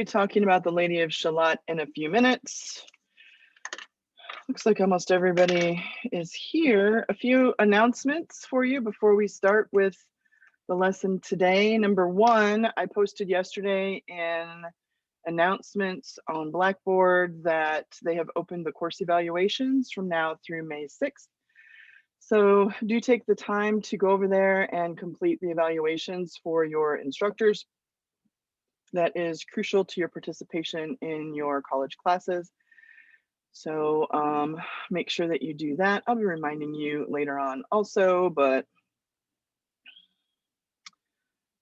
be talking about the Lady of Shalott in a few minutes. Looks like almost everybody is here. A few announcements for you before we start with the lesson today. Number one, I posted yesterday in announcements on Blackboard that they have opened the course evaluations from now through May 6th. So do take the time to go over there and complete the evaluations for your instructors. That is crucial to your participation in your college classes. So make sure that you do that. I'll be reminding you later on also, but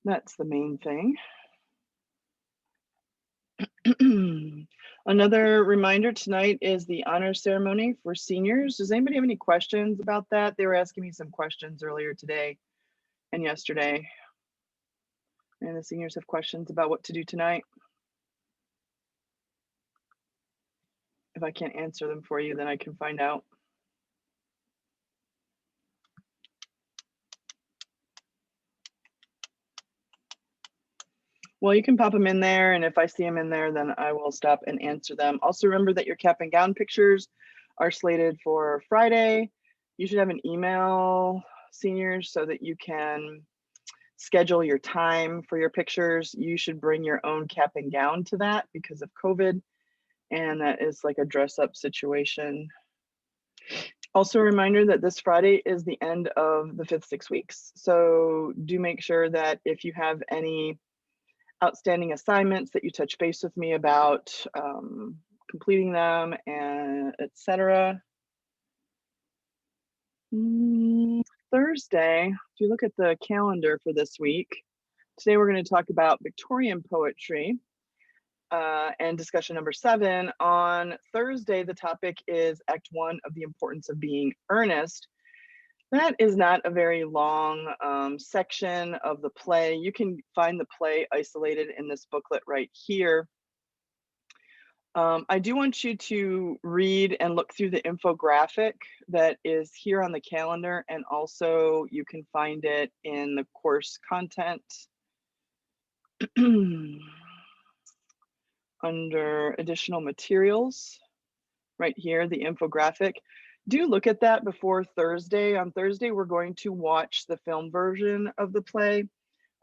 that's the main thing. Another reminder tonight is the honor ceremony for seniors. Does anybody have any questions about that? They were asking me some questions earlier today and yesterday. And the seniors have questions about what to do tonight. If I can't answer them for you, then I can find out. Well, you can pop them in there, and if I see them in there, then I will stop and answer them. Also remember that your cap and gown pictures are slated for Friday. You should have an email, seniors, so that you can schedule your time for your pictures. You should bring your own cap and gown to that because of COVID, and that is like a dress up situation. Also a reminder that this Friday is the end of the 5th 6 weeks. So do make sure that if you have any outstanding assignments that you touch base with me about completing them and etc. Thursday, if you look at the calendar for this week, today we're going to talk about Victorian poetry and discussion number 7. On Thursday, the topic is Act 1 of the importance of being earnest. That is not a very long section of the play. You can find the play isolated in this booklet right here. I do want you to read and look through the infographic that is here on the calendar, and also you can find it in the course content under additional materials right here, the infographic. Do look at that before Thursday. On Thursday, we're going to watch the film version of the play,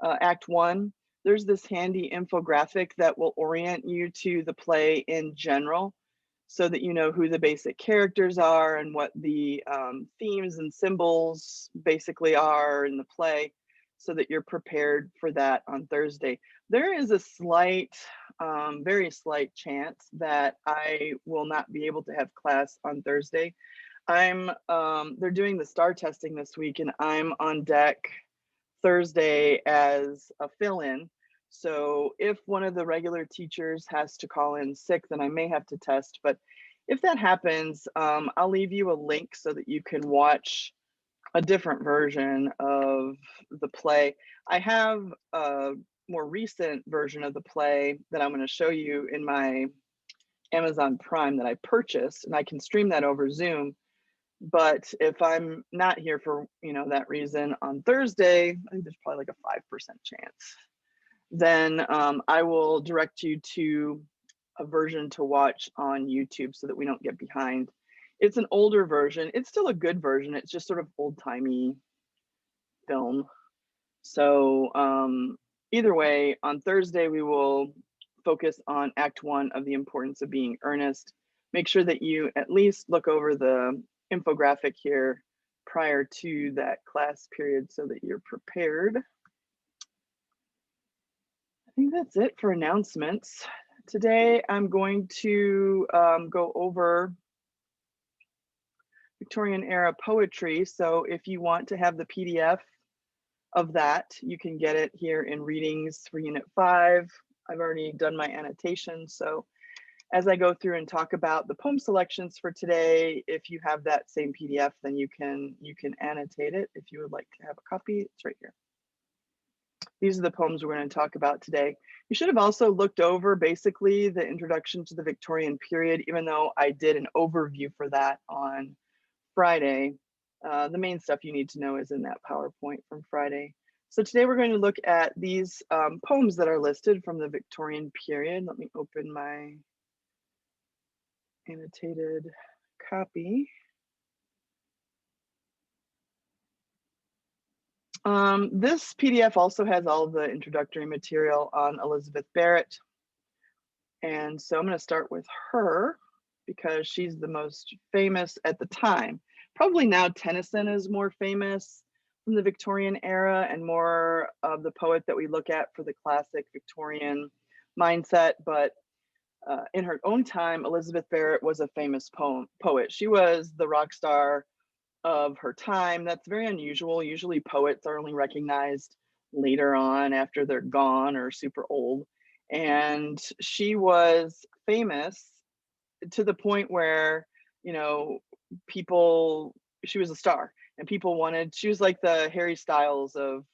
Act 1. There's this handy infographic that will orient you to the play in general so that you know who the basic characters are and what the themes and symbols basically are in the play so that you're prepared for that on Thursday. There is a slight, very slight chance that I will not be able to have class on Thursday. They're doing the STAR testing this week, and I'm on deck Thursday as a fill-in. So if one of the regular teachers has to call in sick, then I may have to test. But if that happens, I'll leave you a link so that you can watch a different version of the play. I have a more recent version of the play that I'm going to show you in my Amazon Prime that I purchased, and I can stream that over Zoom. But if I'm not here for that reason on Thursday, I think there's probably like a 5% chance, then I will direct you to a version to watch on YouTube so that we don't get behind. It's an older version. It's still a good version. It's just sort of old-timey film. So either way, on Thursday, we will focus on Act 1 of the importance of being earnest. Make sure that you at least look over the infographic here prior to that class period so that you're prepared. I think that's it for announcements. Today, I'm going to go over Victorian Era Poetry. So if you want to have the PDF of that, you can get it here in readings for Unit 5. I've already done my annotation. So as I go through and talk about the poem selections for today, if you have that same PDF, then you can annotate it. If you would like to have a copy, it's right here. These are the poems we're going to talk about today. You should have also looked over basically the introduction to the Victorian period, even though I did an overview for that on Friday. The main stuff you need to know is in that PowerPoint from Friday. So today we're going to look at these poems that are listed from the Victorian period. Let me open my annotated copy. This PDF also has all of the introductory material on Elizabeth Barrett. And so I'm going to start with her because she's the most famous at the time. Probably now Tennyson is more famous from the Victorian era and more of the poet that we look at for the classic Victorian mindset. But in her own time, Elizabeth Barrett was a famous poet. She was the rock star of her time. That's very unusual. Usually poets are only recognized later on after they're gone or super old. And she was famous to the point where, you know, she was a star and people wanted, she was like the Harry Styles of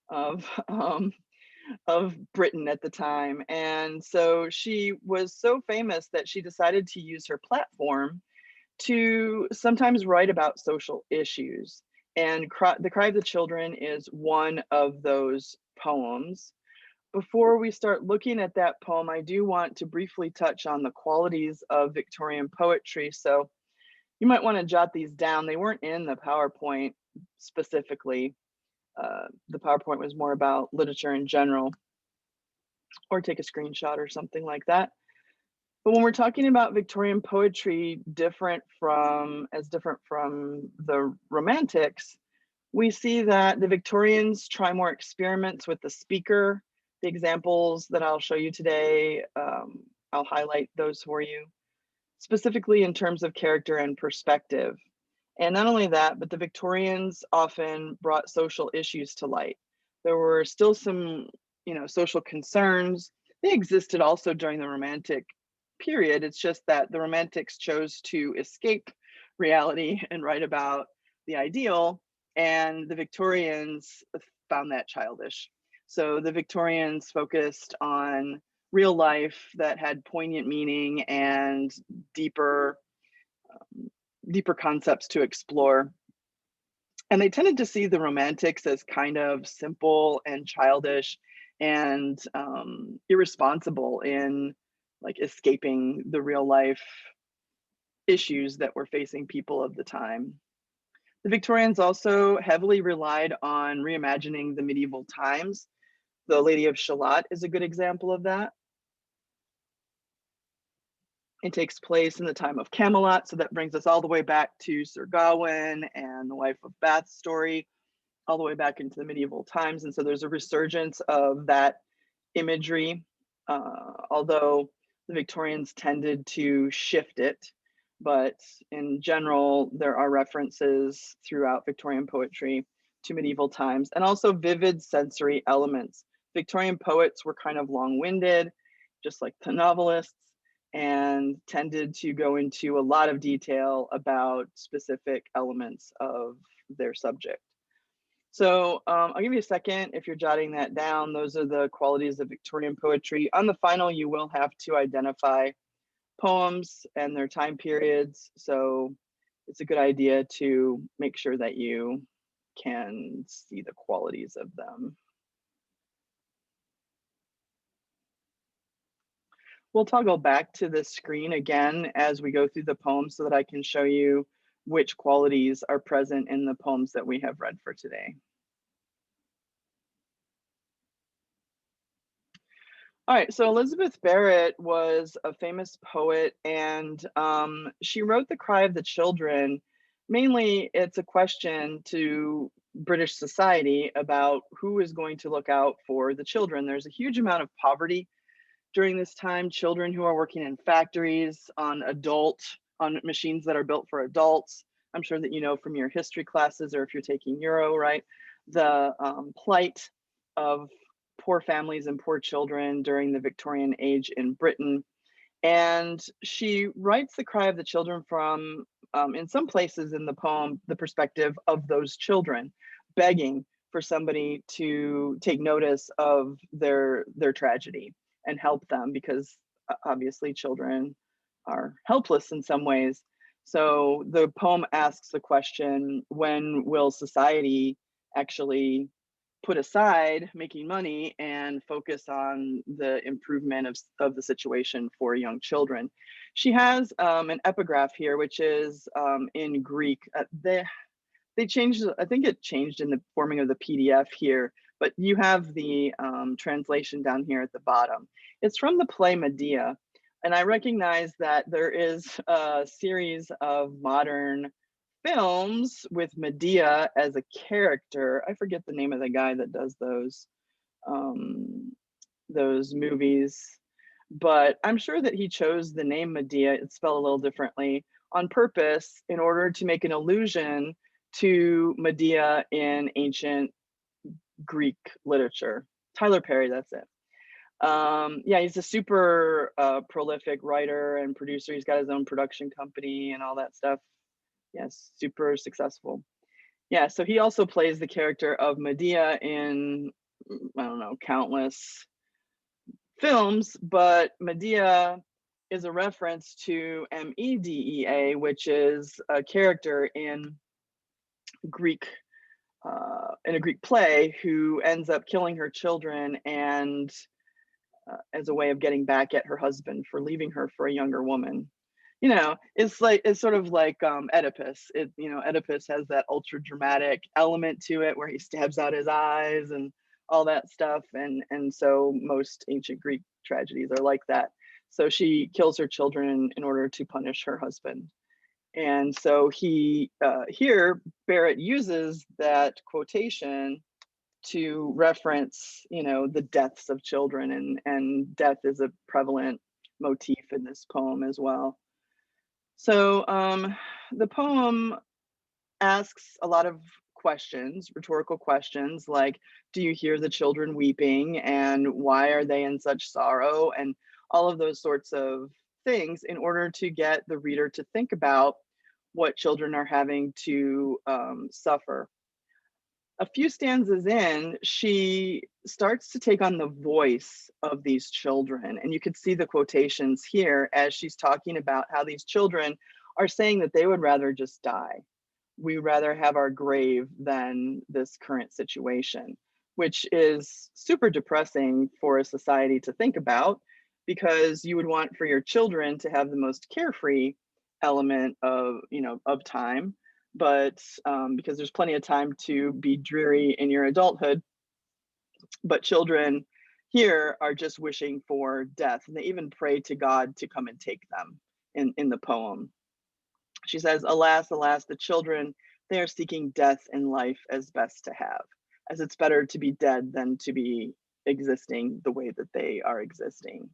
um, of Britain at the time. And so she was so famous that she decided to use her platform to sometimes write about social issues. And The Cry of the Children is one of those poems. Before we start looking at that poem, I do want to briefly touch on the qualities of Victorian poetry. So you might want to jot these down. They weren't in the PowerPoint specifically. The PowerPoint was more about literature in general, or take a screenshot or something like that. But when we're talking about Victorian poetry, different from the Romantics, we see that the Victorians try more experiments with the speaker. The examples that I'll show you today, I'll highlight those for you, specifically in terms of character and perspective. And not only that, but the Victorians often brought social issues to light. There were still some, social concerns. They existed also during the Romantic period. It's just that the Romantics chose to escape reality and write about the ideal, and the Victorians found that childish. So the Victorians focused on real life that had poignant meaning and deeper concepts to explore. And they tended to see the Romantics as kind of simple and childish and irresponsible in like escaping the real life issues that were facing people of the time. The Victorians also heavily relied on reimagining the medieval times. The Lady of Shalott is a good example of that. It takes place in the time of Camelot, so that brings us all the way back to Sir Gawain and the Wife of Bath's story, all the way back into the medieval times. And so there's a resurgence of that imagery, although the Victorians tended to shift it. But in general, there are references throughout Victorian poetry to medieval times, and also vivid sensory elements. Victorian poets were kind of long-winded, just like the novelists, and tended to go into a lot of detail about specific elements of their subject. So I'll give you a second if you're jotting that down. Those are the qualities of Victorian poetry. On the final, you will have to identify poems and their time periods. So it's a good idea to make sure that you can see the qualities of them. We'll toggle back to the screen again as we go through the poems so that I can show you which qualities are present in the poems that we have read for today. All right, so Elizabeth Barrett was a famous poet, and she wrote The Cry of the Children. Mainly, it's a question to British society about who is going to look out for the children. There's a huge amount of poverty during this time. Children who are working in factories, on machines that are built for adults. I'm sure that you know from your history classes, or if you're taking Euro, right? The plight of poor families and poor children during the Victorian age in Britain. And she writes The Cry of the Children from, in some places in the poem, the perspective of those children, begging for somebody to take notice of their tragedy and help them, because obviously children are helpless in some ways. So the poem asks the question, when will society actually put aside making money and focus on the improvement of the situation for young children. She has an epigraph here, which is in Greek. They changed, I think it changed in the forming of the PDF here, but you have the translation down here at the bottom. It's from the play Medea, and I recognize that there is a series of modern films with Medea as a character. I forget the name of the guy that does um, those movies, but I'm sure that he chose the name Medea, it's spelled a little differently, on purpose in order to make an allusion to Medea in ancient Greek literature. Tyler Perry, that's it. Yeah, he's a super prolific writer and producer. He's got his own production company and all that stuff. Yes, super successful. Yeah, so he also plays the character of Medea in, I don't know, countless films, but Medea is a reference to Medea, which is a character Greek in a Greek play who ends up killing her children and as a way of getting back at her husband for leaving her for a younger woman. You know, it's sort of like Oedipus. Oedipus has that ultra dramatic element to it where he stabs out his eyes and all that stuff, and so most ancient Greek tragedies are like that. So she kills her children in order to punish her husband. And so here Barrett uses that quotation to reference, the deaths of children, and death is a prevalent motif in this poem as well. So the poem asks a lot of questions, rhetorical questions like, do you hear the children weeping, and why are they in such sorrow, and all of those sorts of things, in order to get the reader to think about what children are having to suffer. A few stanzas in, she starts to take on the voice of these children. And you could see the quotations here as she's talking about how these children are saying that they would rather just die. We rather have our grave than this current situation, which is super depressing for a society to think about, because you would want for your children to have the most carefree element of time, but because there's plenty of time to be dreary in your adulthood. But children here are just wishing for death, and they even pray to God to come and take them in the poem. She says, alas, alas, the children, they are seeking death in life as best to have, as it's better to be dead than to be existing the way that they are existing.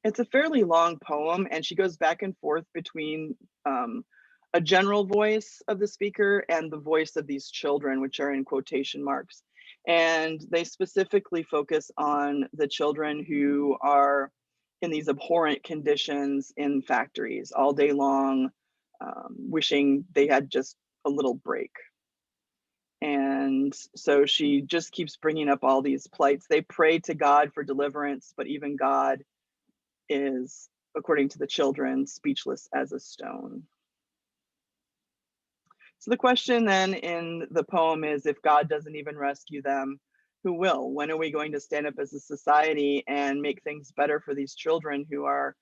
It's a fairly long poem, and she goes back and forth between a general voice of the speaker and the voice of these children, which are in quotation marks. And they specifically focus on the children who are in these abhorrent conditions in factories all day long, wishing they had just a little break. And so she just keeps bringing up all these plights. They pray to God for deliverance, but even God is, according to the children, speechless as a stone. So the question then in the poem is, if God doesn't even rescue them, who will? When are we going to stand up as a society and make things better for these children who are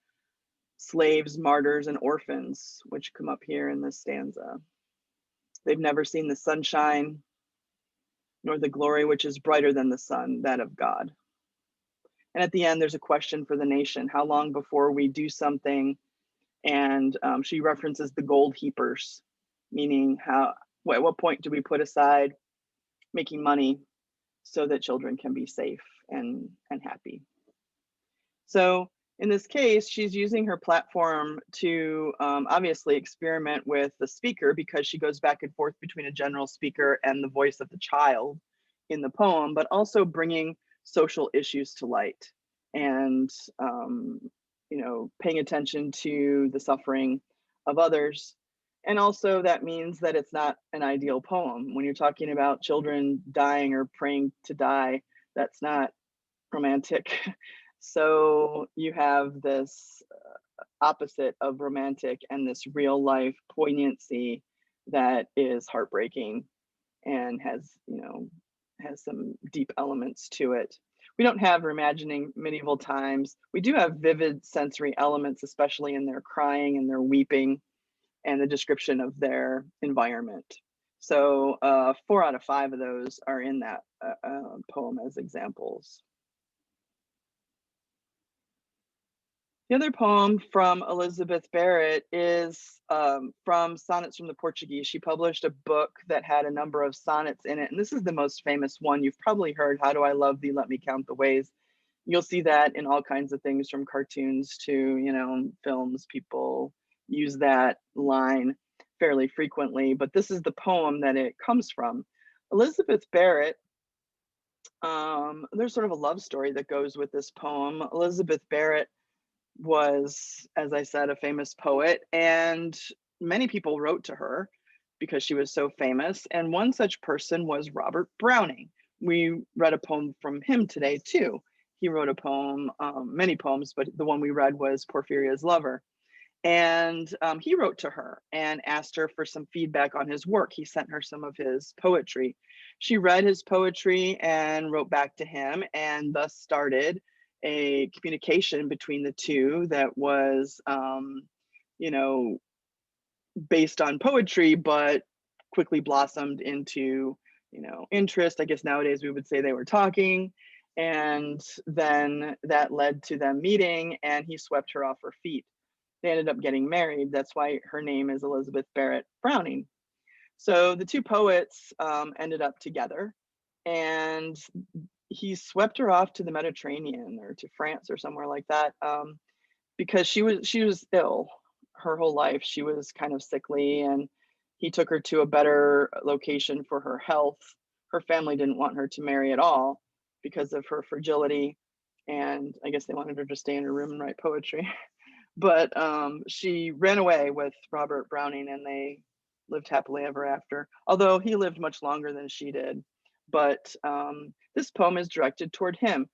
slaves, martyrs, and orphans, which come up here in this stanza? They've never seen the sunshine, nor the glory which is brighter than the sun, that of God. And at the end, there's a question for the nation. How long before we do something? And she references the gold heapers, meaning at what point do we put aside making money so that children can be safe and happy? So in this case, she's using her platform to obviously experiment with the speaker, because she goes back and forth between a general speaker and the voice of the child in the poem, but also bringing social issues to light and paying attention to the suffering of others. And also that means that it's not an ideal poem. When you're talking about children dying or praying to die, that's not romantic. So you have this opposite of romantic and this real life poignancy that is heartbreaking. and has, has some deep elements to it. We don't have reimagining medieval times. We do have vivid sensory elements, especially in their crying and their weeping and the description of their environment. So 4 out of 5 of those are in that poem as examples. The other poem from Elizabeth Barrett is from Sonnets from the Portuguese. She published a book that had a number of sonnets in it, and this is the most famous one. You've probably heard, "How do I love thee, let me count the ways." You'll see that in all kinds of things, from cartoons to, films. People use that line fairly frequently, but this is the poem that it comes from. Elizabeth Barrett, there's sort of a love story that goes with this poem. Elizabeth Barrett was, as I said, a famous poet, and many people wrote to her because she was so famous. And one such person was Robert Browning. We read a poem from him today too. He wrote a poem, many poems, but the one we read was Porphyria's Lover. And he wrote to her and asked her for some feedback on his work. He sent her some of his poetry. She read his poetry and wrote back to him, and thus started a communication between the two that was, based on poetry, but quickly blossomed into, interest. I guess nowadays we would say they were talking. And then that led to them meeting, and he swept her off her feet. They ended up getting married. That's why her name is Elizabeth Barrett Browning. So the two poets ended up together, and he swept her off to the Mediterranean or to France or somewhere like that, because she was ill her whole life. She was kind of sickly, and he took her to a better location for her health. Her family didn't want her to marry at all because of her fragility, and I guess they wanted her to stay in her room and write poetry. But she ran away with Robert Browning, and they lived happily ever after, although he lived much longer than she did. But this poem is directed toward him.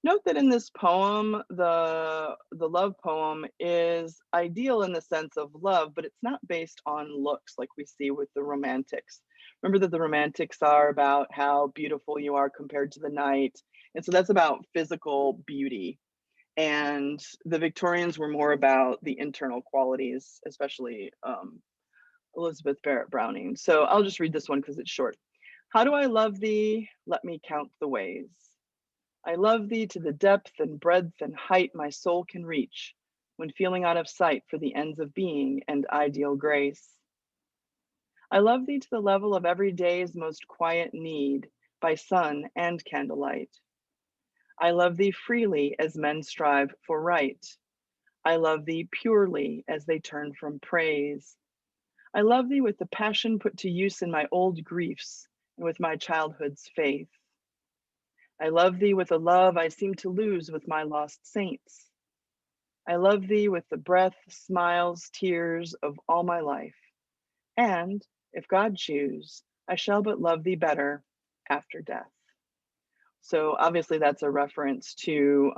Note that in this poem, the love poem is ideal in the sense of love, but it's not based on looks like we see with the romantics. Remember that the romantics are about how beautiful you are compared to the night. And so that's about physical beauty. And the Victorians were more about the internal qualities, especially Elizabeth Barrett Browning. So I'll just read this one because it's short. How do I love thee? Let me count the ways. I love thee to the depth and breadth and height my soul can reach, when feeling out of sight for the ends of being and ideal grace. I love thee to the level of every day's most quiet need, by sun and candlelight. I love thee freely as men strive for right. I love thee purely as they turn from praise. I love thee with the passion put to use in my old griefs and with my childhood's faith. I love thee with a love I seem to lose with my lost saints. I love thee with the breath, smiles, tears of all my life. And if God choose, I shall but love thee better after death. So obviously that's a reference to,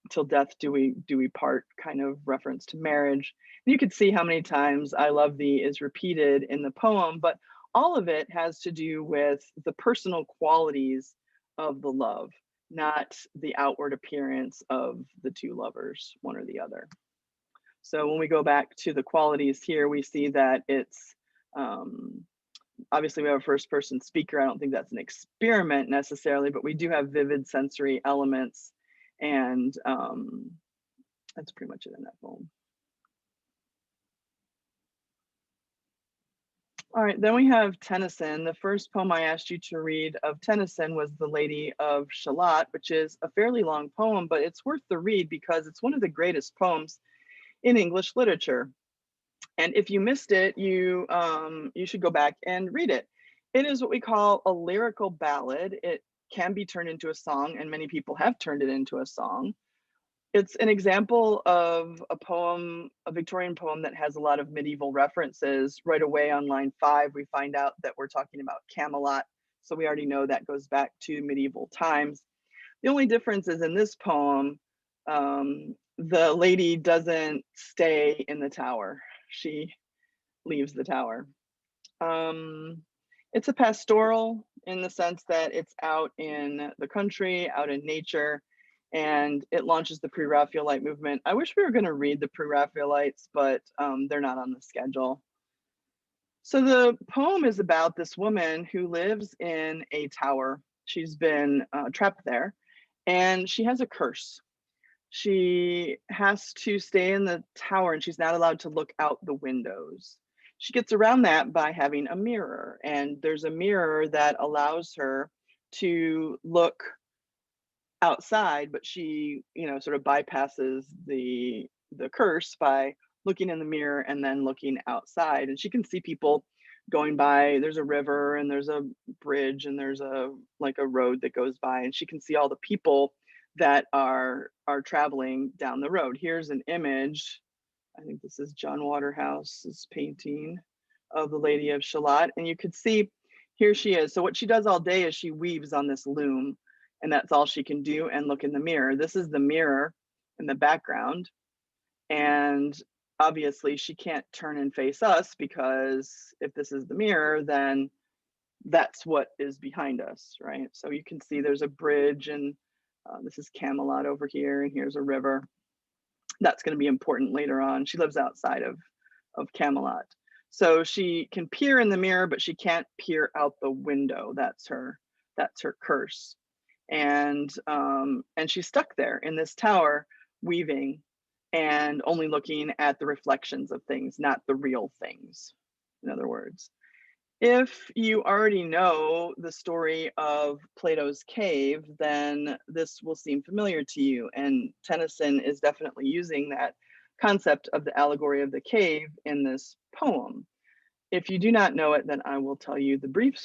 till death do we part, kind of reference to marriage. And you could see how many times I love thee is repeated in the poem, but all of it has to do with the personal qualities of the love, not the outward appearance of the two lovers, one or the other. So when we go back to the qualities here, we see that it's, obviously we have a first person speaker. I don't think that's an experiment necessarily, but we do have vivid sensory elements, and that's pretty much it in that poem. All right, then we have Tennyson. The first poem I asked you to read of Tennyson was The Lady of Shalott, which is a fairly long poem, but it's worth the read because it's one of the greatest poems in English literature. And if you missed it, you should go back and read it. It is what we call a lyrical ballad. It can be turned into a song, and many people have turned it into a song. It's an example of a poem, a Victorian poem that has a lot of medieval references. Right away on line 5, we find out that we're talking about Camelot. So we already know that goes back to medieval times. The only difference is in this poem, the lady doesn't stay in the tower. She leaves the tower. Um, it's a pastoral in the sense that it's out in the country, out in nature, and it launches the Pre-Raphaelite movement. I wish we were going to read the Pre-Raphaelites, but they're not on the schedule. So the poem is about this woman who lives in a tower. She's been trapped there, and she has a curse. She has to stay in the tower and she's not allowed to look out the windows. She gets around that by having a mirror, and there's a mirror that allows her to look outside, but she, sort of bypasses the curse by looking in the mirror and then looking outside. And she can see people going by. There's a river and there's a bridge and there's a road that goes by, and she can see all the people that are traveling down the road. Here's an image. I think this is John Waterhouse's painting of the Lady of Shalott, and you could see here she is. So what she does all day is she weaves on this loom, and that's all she can do, and look in the mirror. This is the mirror in the background, and obviously she can't turn and face us, because if this is the mirror, then that's what is behind us, right? So you can see there's a bridge, and this is Camelot over here, and here's a river. That's going to be important later on. She lives outside of Camelot. So she can peer in the mirror, but she can't peer out the window. That's her curse. And she's stuck there in this tower, weaving and only looking at the reflections of things, not the real things, in other words. If you already know the story of Plato's cave, then this will seem familiar to you. And Tennyson is definitely using that concept of the allegory of the cave in this poem. If you do not know it, then I will tell you the brief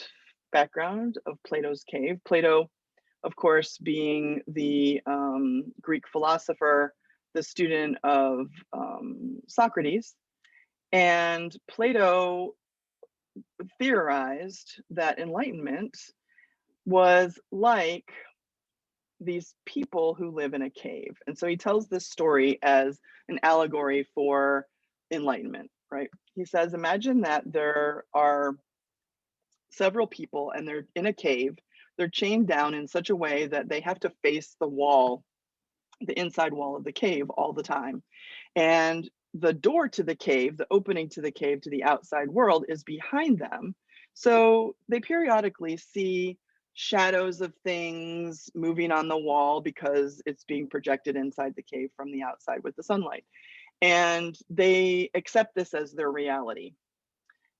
background of Plato's cave. Plato, of course, being the Greek philosopher, the student of Socrates. And Plato theorized that enlightenment was like these people who live in a cave. And so he tells this story as an allegory for enlightenment, right? He says, imagine that there are several people and they're in a cave. They're chained down in such a way that they have to face the wall, the inside wall of the cave all the time. And the door to the cave, the opening to the cave to the outside world, is behind them. So they periodically see shadows of things moving on the wall because it's being projected inside the cave from the outside with the sunlight. And they accept this as their reality.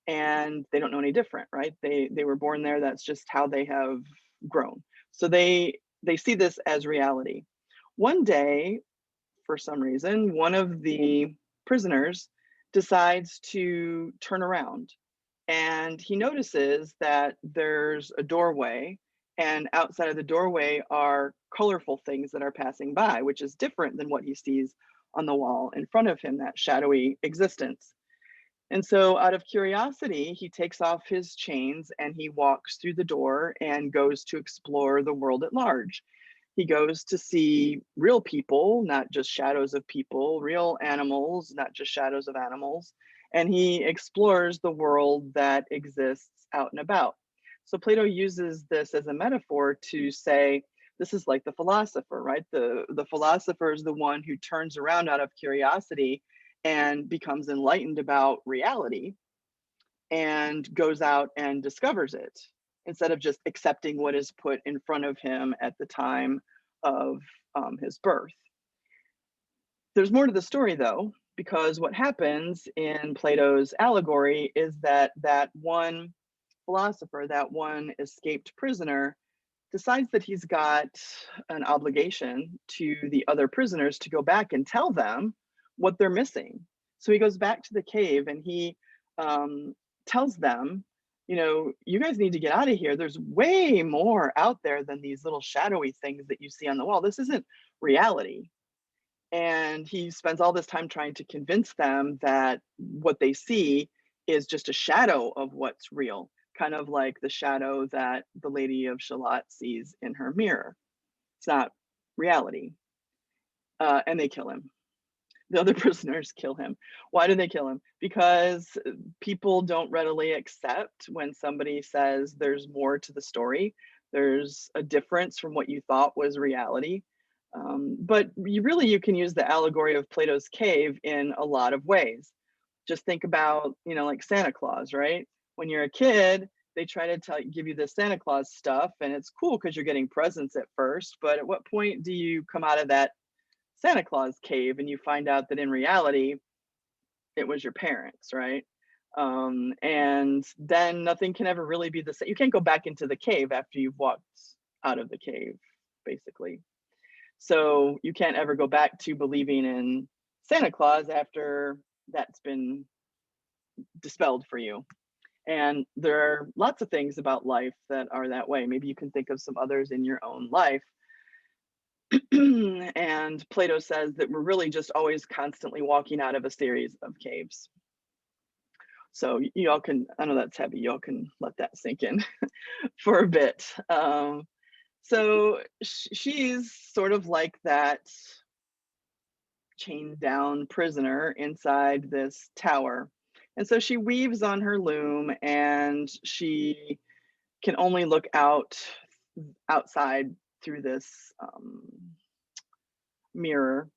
And they don't know any different, right? They were born there. That's just how they have grown. So they see this as reality. One day, for some reason, one of the prisoners decides to turn around, and he notices that there's a doorway, and outside of the doorway are colorful things that are passing by, which is different than what he sees on the wall in front of him, that shadowy existence. And so, out of curiosity, he takes off his chains and he walks through the door and goes to explore the world at large. He goes to see real people, not just shadows of people, real animals, not just shadows of animals. And he explores the world that exists out and about. So Plato uses this as a metaphor to say, this is like the philosopher, right? The philosopher is the one who turns around out of curiosity and becomes enlightened about reality and goes out and discovers it, instead of just accepting what is put in front of him at the time of his birth. There's more to the story, though, because what happens in Plato's allegory is that that one philosopher, that one escaped prisoner, decides that he's got an obligation to the other prisoners to go back and tell them what they're missing. So he goes back to the cave and he tells them, you guys need to get out of here. There's way more out there than these little shadowy things that you see on the wall. This isn't reality. And he spends all this time trying to convince them that what they see is just a shadow of what's real, kind of like the shadow that the Lady of Shalott sees in her mirror. It's not reality. And they kill him. The other prisoners kill him. Why do they kill him? Because people don't readily accept when somebody says there's more to the story. There's a difference from what you thought was reality. But you can use the allegory of Plato's cave in a lot of ways. Just think about, like Santa Claus, right? When you're a kid, they try to give you the Santa Claus stuff, and it's cool because you're getting presents at first. But at what point do you come out of that Santa Claus cave and you find out that in reality it was your parents, right? And then nothing can ever really be the same. You can't go back into the cave after you've walked out of the cave, basically. So you can't ever go back to believing in Santa Claus after that's been dispelled for you. And there are lots of things about life that are that way. Maybe you can think of some others in your own life. And Plato says that we're really just always constantly walking out of a series of caves. So y'all can, I know that's heavy, y'all can let that sink in for a bit. So she's sort of like that chained down prisoner inside this tower. And so she weaves on her loom, and she can only look outside through this mirror.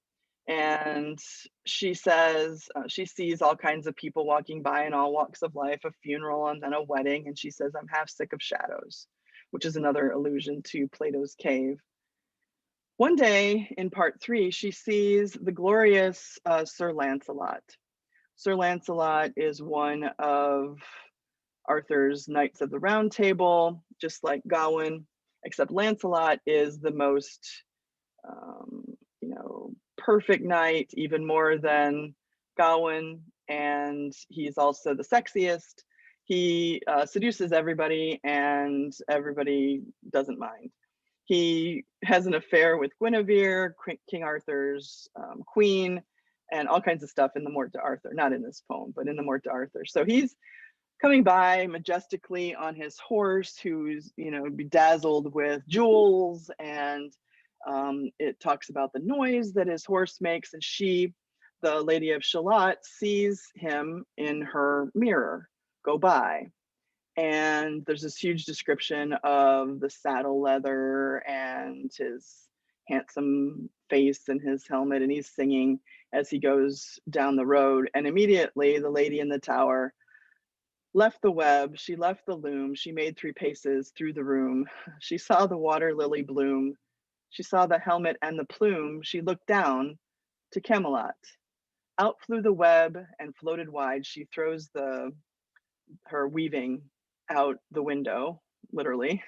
And she says she sees all kinds of people walking by in all walks of life, a funeral and then a wedding. And she says, I'm half sick of shadows, which is another allusion to Plato's cave. One day in part 3, she sees the glorious Sir Lancelot. Sir Lancelot is one of Arthur's Knights of the Round Table, just like Gawain, except Lancelot is the most, perfect knight, even more than Gawain, and he's also the sexiest. He seduces everybody, and everybody doesn't mind. He has an affair with Guinevere, King Arthur's queen, and all kinds of stuff in the Morte d'Arthur, not in this poem, but in the Morte d'Arthur. So he's coming by majestically on his horse, who's, bedazzled with jewels, and it talks about the noise that his horse makes, and she, the Lady of Shalott, sees him in her mirror go by. And there's this huge description of the saddle leather and his handsome face and his helmet, and he's singing as he goes down the road. And immediately the lady in the tower left the web, she left the loom, she made 3 paces through the room. She saw the water lily bloom, she saw the helmet and the plume, she looked down to Camelot. Out flew the web and floated wide. She throws her weaving out the window, literally.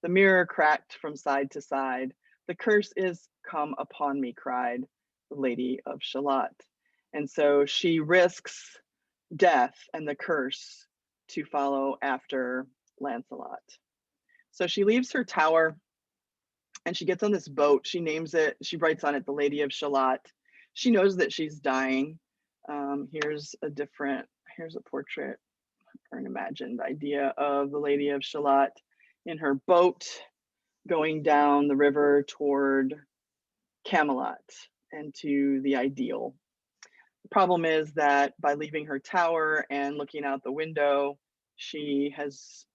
The mirror cracked from side to side. The curse is come upon me, cried the Lady of Shalott. And so she risks death and the curse to follow after Lancelot. So she leaves her tower and she gets on this boat. She names it, she writes on it, the Lady of Shalott. She knows that she's dying. Here's a portrait or an imagined idea of the Lady of Shalott in her boat going down the river toward Camelot and to the ideal. The problem is that by leaving her tower and looking out the window, she has,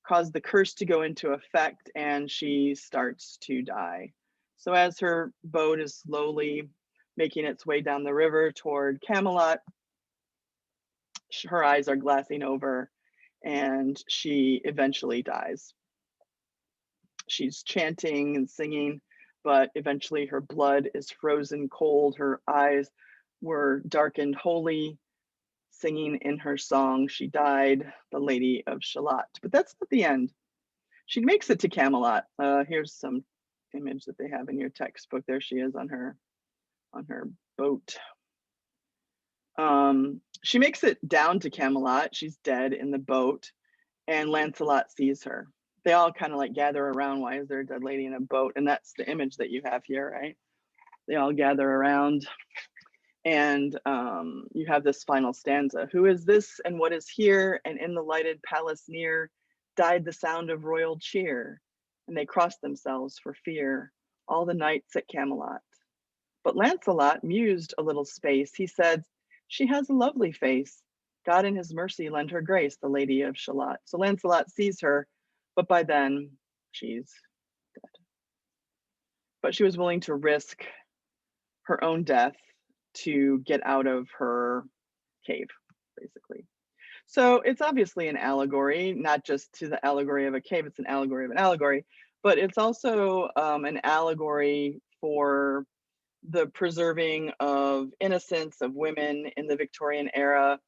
caused the curse to go into effect, and she starts to die. So as her boat is slowly making its way down the river toward Camelot, her eyes are glassing over and she eventually dies. She's chanting and singing, but eventually her blood is frozen cold. Her eyes were darkened wholly. Singing in her song, she died, the Lady of Shalott. But that's not the end. She makes it to Camelot. Here's some image that they have in your textbook. There she is on her boat. She makes it down to Camelot. She's dead in the boat, and Lancelot sees her. They all kind of like gather around. Why is there a dead lady in a boat? And that's the image that you have here, right? They all gather around, and you have this final stanza. Who is this and what is here? And in the lighted palace near died the sound of royal cheer, and they crossed themselves for fear, all the knights at Camelot. But Lancelot mused a little space. He said, "She has a lovely face. God in his mercy lend her grace, the Lady of Shalott." So Lancelot sees her, but by then she's dead. But she was willing to risk her own death to get out of her cave, basically. So it's obviously an allegory, not just to the allegory of a cave, it's an allegory of an allegory, but it's also an allegory for the preserving of innocence of women in the Victorian era,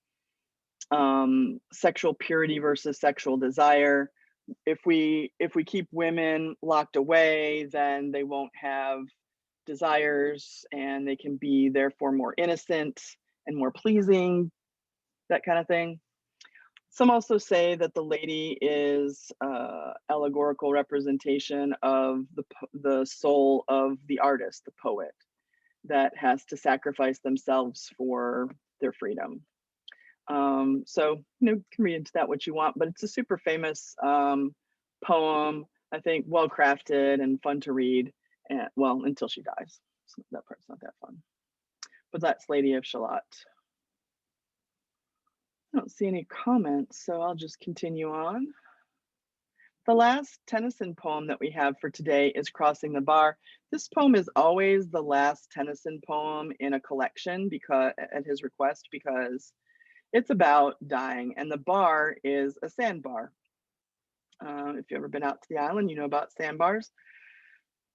sexual purity versus sexual desire. If we keep women locked away, then they won't have desires and they can be therefore more innocent and more pleasing, that kind of thing. Some also say that the lady is allegorical representation of the soul of the artist, the poet, that has to sacrifice themselves for their freedom. So, you can read into that what you want, but it's a super famous poem, I think, well crafted and fun to read, and well, until she dies. So that part's not that fun. But that's Lady of Shalott. I don't see any comments, so I'll just continue on. The last Tennyson poem that we have for today is Crossing the Bar. This poem is always the last Tennyson poem in a collection because at his request, because it's about dying, and the bar is a sandbar. If you've ever been out to the island, you know about sandbars.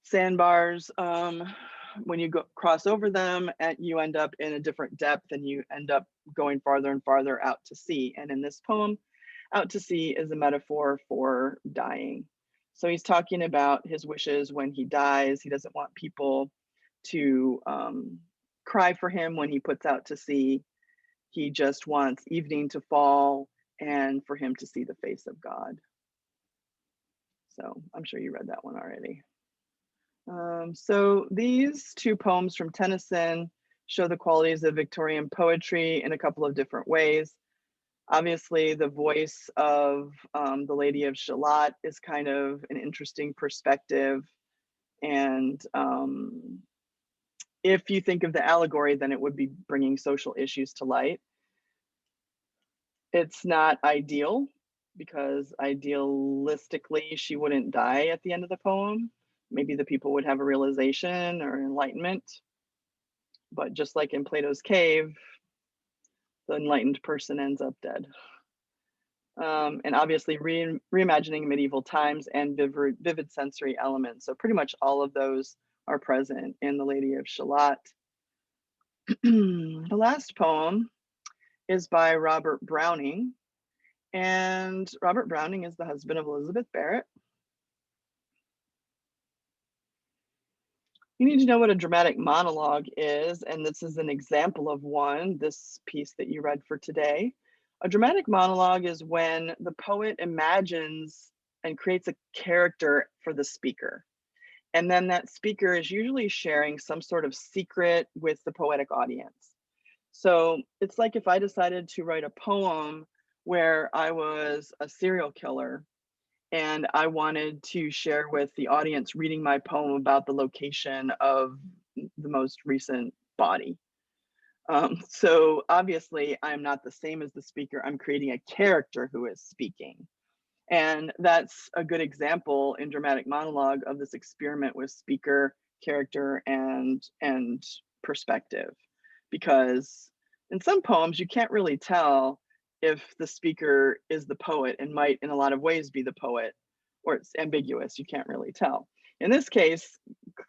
Sandbars, when you cross over them, you end up in a different depth and you end up going farther and farther out to sea. And in this poem, out to sea is a metaphor for dying. So he's talking about his wishes when he dies. He doesn't want people to cry for him when he puts out to sea. He just wants evening to fall and for him to see the face of God. So I'm sure you read that one already. So these two poems from Tennyson show the qualities of Victorian poetry in a couple of different ways. Obviously, the voice of the Lady of Shalott is kind of an interesting perspective. And if you think of the allegory, then it would be bringing social issues to light. It's not ideal because idealistically, she wouldn't die at the end of the poem. Maybe the people would have a realization or enlightenment. But just like in Plato's cave, the enlightened person ends up dead. And obviously reimagining medieval times and vivid sensory elements. So pretty much all of those are present in The Lady of Shalott. The last poem is by Robert Browning. And Robert Browning is the husband of Elizabeth Barrett. You need to know what a dramatic monologue is, and this is an example of one, this piece that you read for today. A dramatic monologue is when the poet imagines and creates a character for the speaker. And then that speaker is usually sharing some sort of secret with the poetic audience. So it's like if I decided to write a poem where I was a serial killer and I wanted to share with the audience reading my poem about the location of the most recent body. So obviously I'm not the same as the speaker. I'm creating a character who is speaking. And that's a good example in dramatic monologue of this experiment with speaker, character, and perspective. Because in some poems, you can't really tell if the speaker is the poet and might in a lot of ways be the poet, or it's ambiguous, you can't really tell. In this case,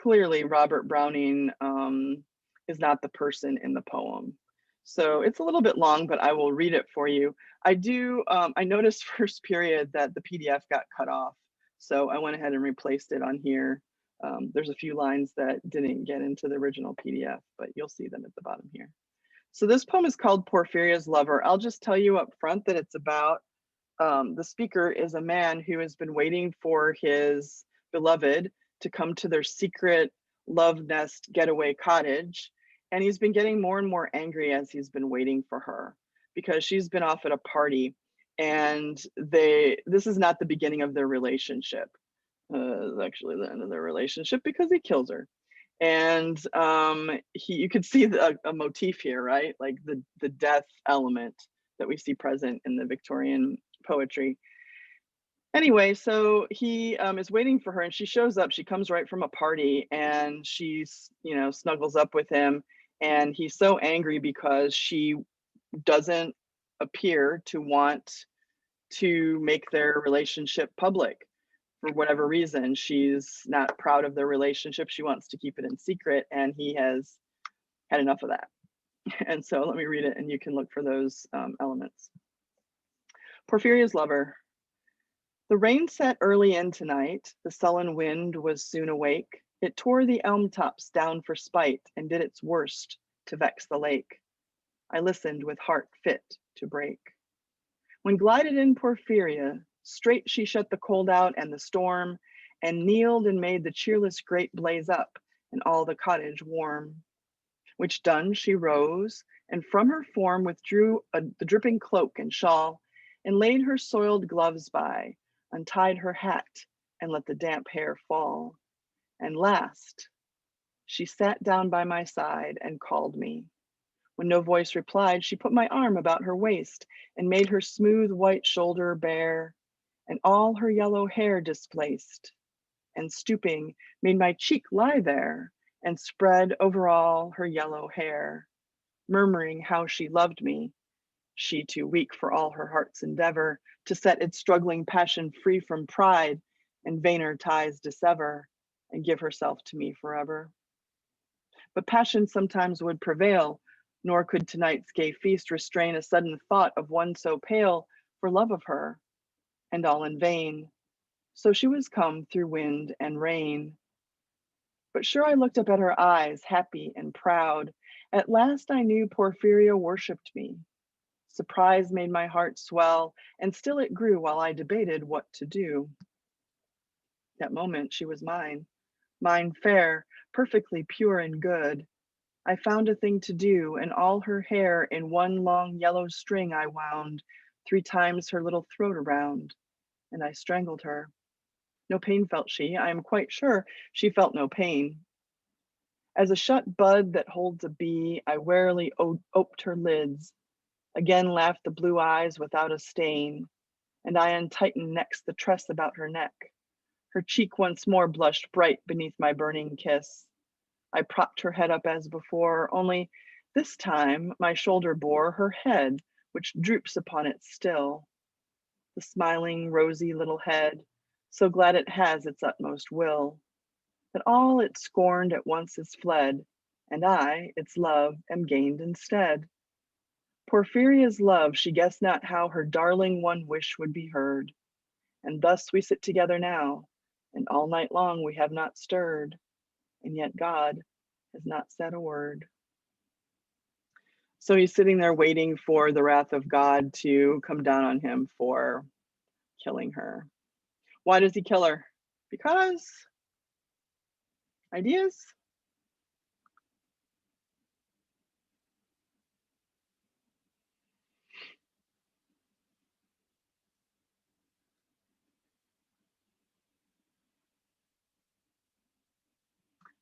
clearly Robert Browning is not the person in the poem. So it's a little bit long, but I will read it for you. I noticed first period that the PDF got cut off. So I went ahead and replaced it on here. There's a few lines that didn't get into the original PDF, but you'll see them at the bottom here. So this poem is called Porphyria's Lover. I'll just tell you up front that it's about the speaker is a man who has been waiting for his beloved to come to their secret love nest getaway cottage. And he's been getting more and more angry as he's been waiting for her because she's been off at a party and this is not the beginning of their relationship. It's actually the end of their relationship because he kills her. And you could see a motif here, right? Like the death element that we see present in the Victorian poetry. Anyway, so he is waiting for her, and she shows up. She comes right from a party, and she's, snuggles up with him, and he's so angry because she doesn't appear to want to make their relationship public for whatever reason. She's not proud of their relationship. She wants to keep it in secret, and he has had enough of that. And so let me read it, and you can look for those elements. Porphyria's lover. The rain set early in tonight. The sullen wind was soon awake. It tore the elm tops down for spite and did its worst to vex the lake. I listened with heart fit to break. When glided in Porphyria, straight she shut the cold out and the storm, and kneeled and made the cheerless grate blaze up, and all the cottage warm. Which done, she rose, and from her form withdrew the dripping cloak and shawl, and laid her soiled gloves by, untied her hat, and let the damp hair fall. And last, she sat down by my side and called me. When no voice replied, she put my arm about her waist and made her smooth white shoulder bare, and all her yellow hair displaced, and stooping, made my cheek lie there, and spread over all her yellow hair, murmuring how she loved me, she too weak for all her heart's endeavor to set its struggling passion free from pride and vainer ties dissever, and give herself to me forever. But passion sometimes would prevail, nor could tonight's gay feast restrain a sudden thought of one so pale for love of her, and all in vain. So she was come through wind and rain. But sure I looked up at her eyes, happy and proud. At last I knew Porphyria worshipped me. Surprise made my heart swell, and still it grew while I debated what to do. That moment she was mine fair, perfectly pure and good. I found a thing to do, and all her hair in one long yellow string I wound 3 times her little throat around, and I strangled her. No pain felt she, I am quite sure she felt no pain. As a shut bud that holds a bee, I warily oped her lids. Again laughed the blue eyes without a stain, and I untightened next the tress about her neck. Her cheek once more blushed bright beneath my burning kiss. I propped her head up as before, only this time my shoulder bore her head, which droops upon it still. The smiling, rosy little head, so glad it has its utmost will, that all it scorned at once is fled, and I, its love, am gained instead. Porphyria's love, she guessed not how her darling one wish would be heard. And thus we sit together now, and all night long we have not stirred, and yet God has not said a word. So he's sitting there waiting for the wrath of God to come down on him for killing her. Why does he kill her? Because ideas?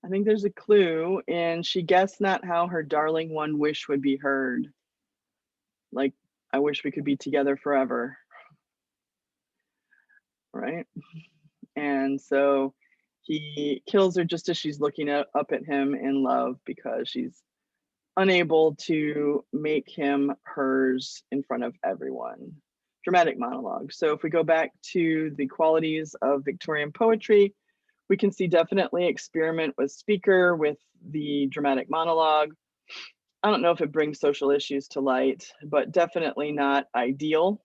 I think there's a clue, and she guessed not how her darling one wish would be heard. Like, I wish we could be together forever, right? And so he kills her just as she's looking up at him in love because she's unable to make him hers in front of everyone. Dramatic monologue. So if we go back to the qualities of Victorian poetry, we can see definitely experiment with speaker, with the dramatic monologue. I don't know if it brings social issues to light, but definitely not ideal.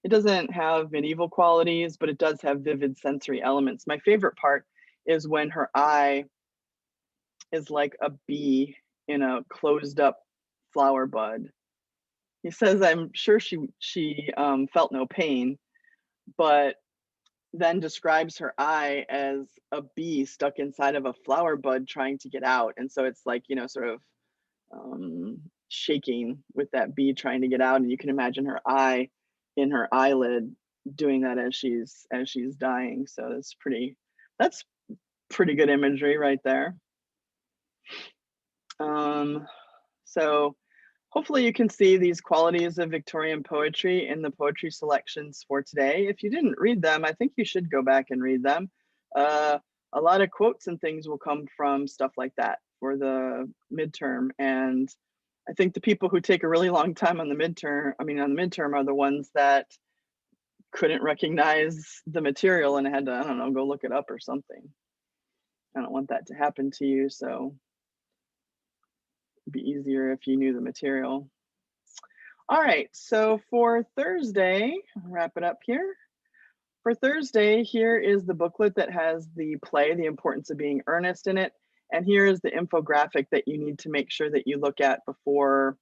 It doesn't have medieval qualities, but it does have vivid sensory elements. My favorite part is when her eye is like a bee in a closed up flower bud. He says, I'm sure she felt no pain, but then describes her eye as a bee stuck inside of a flower bud trying to get out. And so it's like, sort of shaking with that bee trying to get out. And you can imagine her eye in her eyelid doing that as she's dying. So that's pretty good imagery right there. So hopefully you can see these qualities of Victorian poetry in the poetry selections for today. If you didn't read them, I think you should go back and read them. A lot of quotes and things will come from stuff like that for the midterm. And I think the people who take a really long time on the midterm, are the ones that couldn't recognize the material and had to, I don't know, go look it up or something. I don't want that to happen to you, so it'd be easier if you knew the material. All right, so for Thursday, I'll wrap it up here. For Thursday, here is the booklet that has the play, The Importance of Being Earnest, in it. And here is the infographic that you need to make sure that you look at before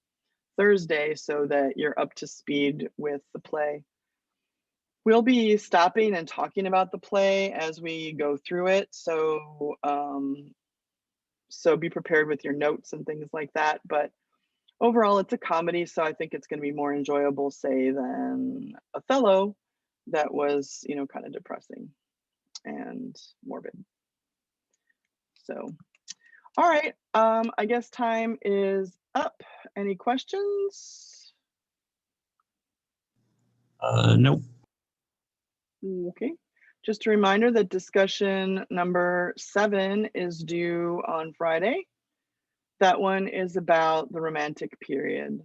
Thursday so that you're up to speed with the play. We'll be stopping and talking about the play as we go through it. So, so be prepared with your notes and things like that. But overall, it's a comedy, so I think it's going to be more enjoyable, say, than Othello, that was, you know, kind of depressing and morbid. So, all right, I guess time is up. Any questions? Nope. Okay. Just a reminder that discussion number 7 is due on Friday. That one is about the Romantic period.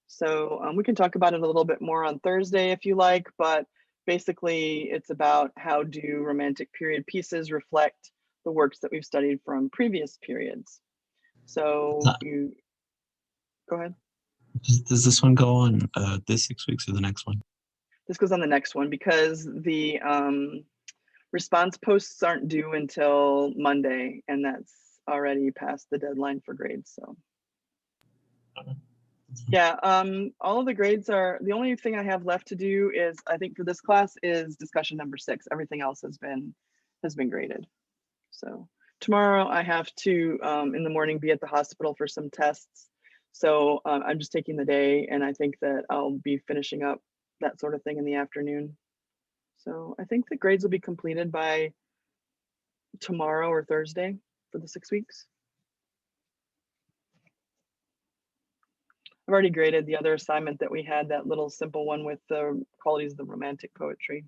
So we can talk about it a little bit more on Thursday if you like, but basically it's about how do Romantic period pieces reflect the works that we've studied from previous periods. So you, go ahead. Does this one go on this 6 weeks or the next one? This goes on the next one because the response posts aren't due until Monday, and that's already past the deadline for grades. So yeah, all of the grades are, the only thing I have left to do is, I think for this class, is discussion number 6. Everything else has been graded. So tomorrow I have to in the morning be at the hospital for some tests. So I'm just taking the day, and I think that I'll be finishing up that sort of thing in the afternoon. So I think the grades will be completed by tomorrow or Thursday for the 6 weeks. I've already graded the other assignment that we had, that little simple one with the qualities of the Romantic poetry.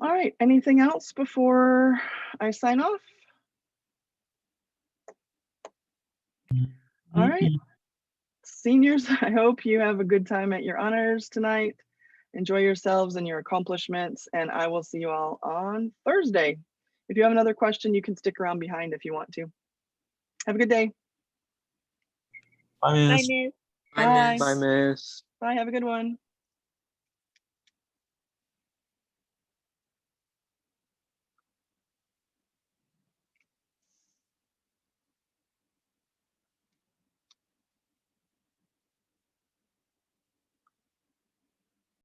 All right, anything else before I sign off? All right, seniors, I hope you have a good time at your honors tonight. Enjoy yourselves and your accomplishments, and I will see you all on Thursday. If you have another question, you can stick around behind if you want to. Have a good day. Bye, Miss. Bye, Miss. Bye. Bye, Miss. Bye, have a good one.